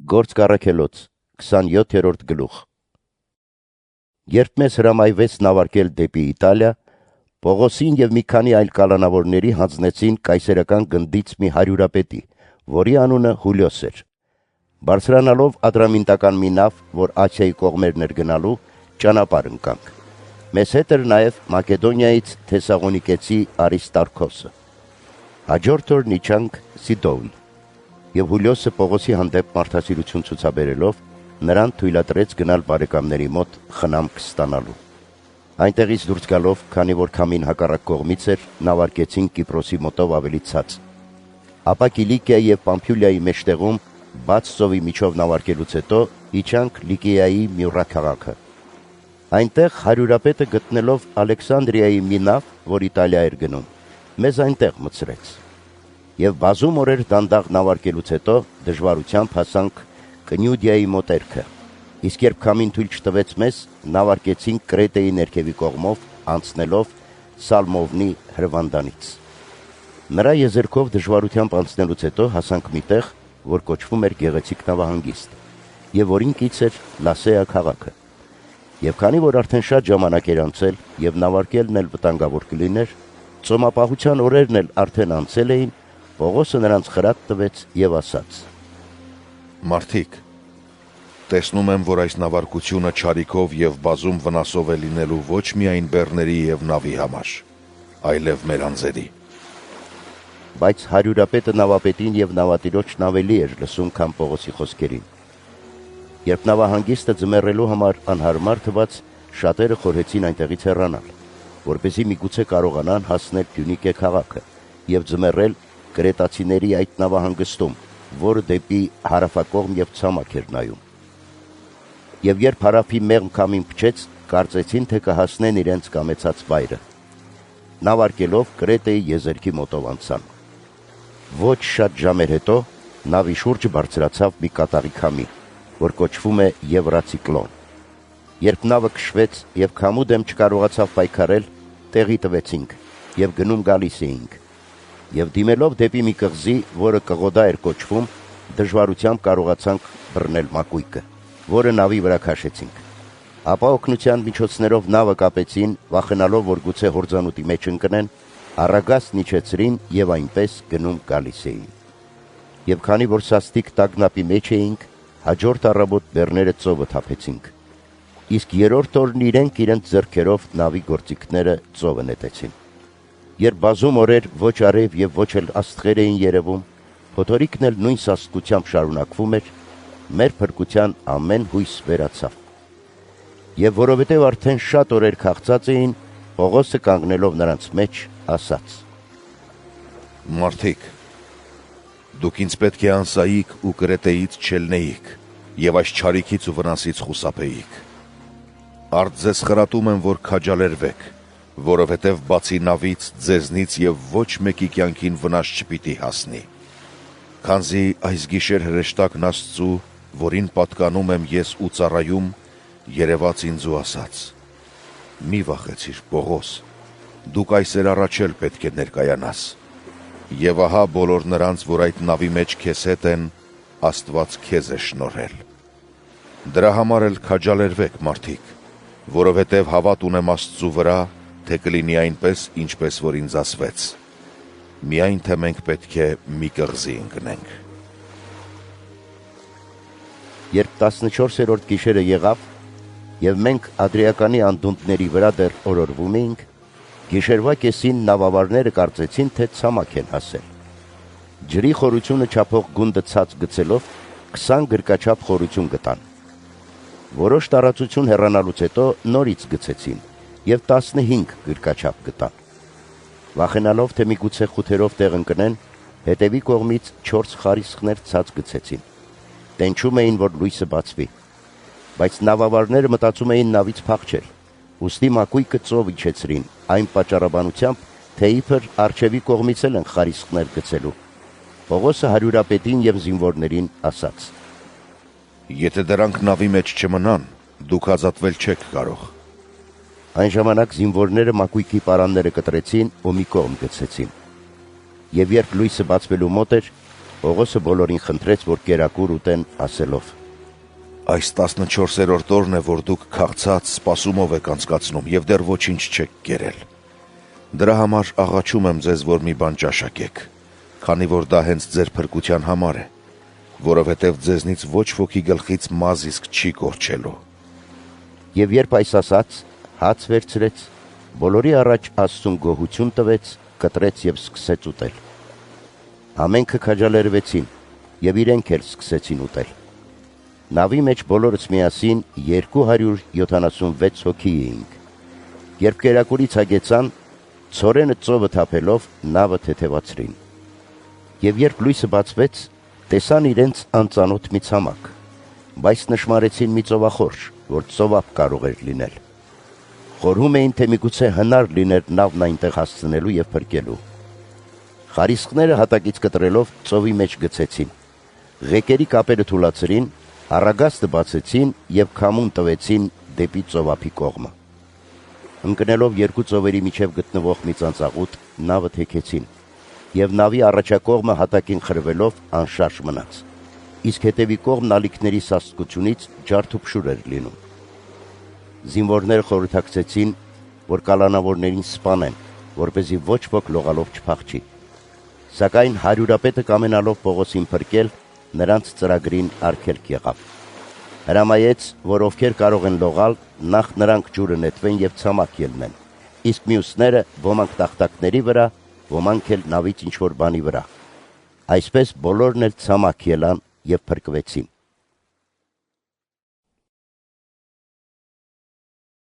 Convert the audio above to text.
Գործք առաքելոց 27-րդ գլուխ։ Երբ մեզ հրամայվեց նավարկել դեպի Իտալիա, Պողոսին եւ մի քանի այլ կալանավորների հանձնեցին կայսերական գնդից մի հարյուրապետի, որի անունը Հուլիոս էր։ Բարձրանալով Ադրամինտական մի նավ, որ Ասիայի կողմերն էր գնալու, ճանապարհ ընկանք։ Մեզ հետ էր նաև Մակեդոնիայից Թեսաղոնիկեցի Արիստարքոսը։ Հաջորդ օրն իջանք Սիդոն, եւ Հուլիոսը Պողոսի հանդեպ մարդասիրություն ցուցաբերելով նրան թույլատրեց գնալ բարեկամների մոտ խնամք ստանալու։ Այնտեղից դուրս գալով, քանի որ քամին հակառակ կողմից էր, նավարկեցին Կիպրոսի մոտով ավելի ցած։ Ապա Կիլիկիայի եւ Պամփյուլիայի մեջտեղում բաց ծովի միջով նավարկելուց հետո իջանք Լիկիայի Մյուրա քաղաքը։ Այնտեղ հարյուրապետը գտնելով Ալեքսանդրիայի մի նավ, որ Իտալիա էր գնում, մեզ այնտեղ մտցրեց։ Եվ բազում օրեր դանդաղ նավարկելուց հետո դժվարությամբ հասանք Կնյուդիայի մոտերքը, իսկ երբ քամին թույլ չտվեց մեզ, նավարկեցինք Կրետեի ներքևի կողմով, անցնելով Սալմովնի հրվանդանից։ Նրա եզերքով դժվարությամբ անցնելուց հետո հասանք մի տեղ, որ կոչվում էր Գեղեցիկ նավահանգիստ, եւ որին կից էր Լասեա քաղաքը։ Եվ քանի որ արդեն շատ ժամանակ էր անցել եւ նավարկելն էլ վտանգավոր կլիներ, ծոմապահության օրերն էլ արդեն անցել էին, Պողոսը նրանց խրատ տվեց եւ ասաց. Մարդիկ, տեսնում եմ, որ այս նավարկությունը չարիքով եւ բազում վնասով է լինելու ոչ միայն բեռների եւ նավի համար, այլև մեր անձերի։ Բայց հարյուրապետը նավապետին եւ նավատիրոջն ավելի էր լսում, քան Պողոսի խոսքերին։ Երբ նավահանգիստը ձմեռելու համար անհարմար թվաց, շատերը խորհեցին այնտեղից հեռանալ, որպեսզի միգուցե կարողանան հասնել Փյունիկե քաղաքը եւ ձմեռել կրետացիների այդ նավահանգստում, որը դեպի հարավակողմ եւ ցամաք էր նայում։ Եվ երբ հարավի մեղմ քամին փչեց, կարծեցին, թե կհասնեն իրենց կամեցած վայրը։ Նավարկելով Կրետեի եզերքի մոտով անցան։ Ոչ շատ ժամեր հետո նավի շուրջը բարձրացավ մի կատաղի քամի, որ կոչվում է Եվրացիկլոն։ Երբ նավը քշվեց եւ քամու դեմ չկարողացավ պայքարել, տեղի տվեցինք եւ գնում գալիս էինք։ Եվ դիմելով դեպի մի կղզի, որը Կղոդա էր կոչվում, դժվարությամբ կարողացանք բռնել մակույկը, որը նավի վրա քաշեցինք։ Ապա օգնության միջոցներով նավը կապեցին, վախենալով, որ գուցե հորձանուտի մեջ ընկնեն, առագաստ իջեցրին եւ այնպես գնում գալիս էին։ Եվ քանի որ սաստիկ տագնապի մեջ էինք, հաջորդ առավոտ բեռները ծովը թափեցինք։ Իսկ երրորդ օրն իրենք ձեռքերով նավի գործիքները ծովը նետեցին։ Երբ բազում օրեր ոչ արև եւ ոչ էլ աստղեր էին երևում, փոթորիկն էլ նույն սաստկությամբ շարունակվում էր, մեր փրկության ամեն հույս վերացավ։ Եվ որովհետեւ արդեն շատ օրեր քաղցած էին, Պողոսը կանգնելով նրանց մեջ ասաց. Մարդիկ, դուք ինձ պետք է անսայիք ու Կրետեից չելնեիք եւ այս չարիքից ու վնասից խուսափեիք։ Արդ ձեզ խրատում եմ, որ քաջալերվեք, որովհետև բացի նավից ձեզնից եւ ոչ մեկի կյանքին վնաս չպիտի հասնի։ Քանզի այս գիշեր հրեշտակն Աստծու, որին պատկանում եմ ես ու ծառայում, երևաց ինձ ու ասաց. Մի վախեցիր, Պողոս, դուք այսեր առաջ էլ պետք է ներկայանաս։ Եվ ահա բոլոր նրանց, որ այդ նավի մեջ քեզ հետ են, Աստված քեզ է շնորհել։ Դրա համար էլ քաջալերվեք, մարդիկ, որովհետև հավատ ունեմ Աստծու վրա, թե կլինի այնպես, ինչպես որ ինձ ասվեց։ Միայն թե մենք պետք է մի կղզի ընկնենք։ Երբ 14-րդ գիշերը եղավ, եւ մենք Ադրիականի անդունդների վրա դեռ օրորվում էինք, գիշերվա կեսին նավավարները կարծեցին, թե ցամաք են հասել։ Ջրի խորությունը չափող գունդը ցած գցելով 20 գրկաչափ խորություն գտան։ Որոշ տարածություն հեռանալուց հետո նորից գցեցին եւ 15 գրկաչափ գտան։ Վախենալով, թե միգուցե խութերով տեղ ընկնեն, հետևի կողմից 4 խարիսխներ ցած գցեցին։ Տենչում էին, որ լույսը բացվի, բայց նավավարները մտածում էին նավից փախչել, ուստի մակույկը ծով իջեցրին, այն պատճառաբանությամբ, թե իբր արջևի կողմից էլ են խարիսխներ գցելու։ Պողոսը հարյուրապետին եւ զինվորներին ասաց. Եթե դրանք նավի մեջ չմնան, դուք ազատվել չեք կարող։ Այն ժամանակ զինվորները մակույկի պարանները կտրեցին ու մի կողմ գցեցին։ Եվ երբ լույսը բացվելու մոտ էր, Պողոսը բոլորին խնդրեց, որ կերակուր ուտեն, ասելով. Այս 14-րդ օրն է, որ դուք քաղցած սպասումով եք անցկացնում եւ դեռ ոչինչ չեք կերել։ Դրա համար աղաչում եմ ձեզ, որ մի բան ճաշակեք, քանի որ դա հենց ձեր փրկության համար է, որովհետեւ ձեզնից ոչ ոքի գլխից մազ իսկ չի կորչելու։ Եվ երբ այս ասաց, հաց վերցրեց, բոլորի առաջ Աստծուն գոհություն տվեց, կտրեց եւ սկսեց ուտել։ Ամենքը քաջալերվեցին եւ իրենք էլ սկսեցին ուտել։ Նավի մեջ բոլորս միասին 276 հոգի էինք։ Երբ կերակուրից հագեցան, ցորենը ծովը թափելով նավը թեթևացրին։ Եվ երբ լույսը բացվեց, տեսան իրենց անծանոթ մի ցամաք, բայց նշմարեցին մի ծովախորշ, որ ծովափ կարող էր լինել։ Խորհում էին, թե միգուցե հնար լիներ նավն այնտեղ հասցնելու եւ փրկելու։ Խարիսխները հատակից կտրելով ծովի մեջ գցեցին։ Ղեկերի կապերը թուլացրին, առագաստը բացեցին եւ քամուն տվեցին դեպի ծովափի կողմը։ Ընկնելով երկու ծովերի միջև գտնվող մի ծանծաղուտ, նավը թեքեցին եւ նավի առաջակողմը հատակին խրվելով անշարժ մնաց։ Իսկ հետևի կողմն ալիքների սաստկությունից ջարդուփշուր էր լինում։ Զինվորները խորհրդակցեցին, որ կալանավորներին սպանեն, որպեսզի ոչ ոք լողալով չփախչի։ Սակայն հարյուրապետը կամենալով Պողոսին փրկել, նրանց ծրագրին արգելք եղավ։ Հրամայեց, որ ովքեր կարող են լողալ, նախ նրանք ջուրը նետվեն եւ ցամաք ելնեն, իսկ մյուսները ոմանք տախտակների վրա, ոմանք էլ նավից ինչ-որ բանի վրա։ Այսպես բոլորն էլ ցամաք ելան եւ փրկվեցին։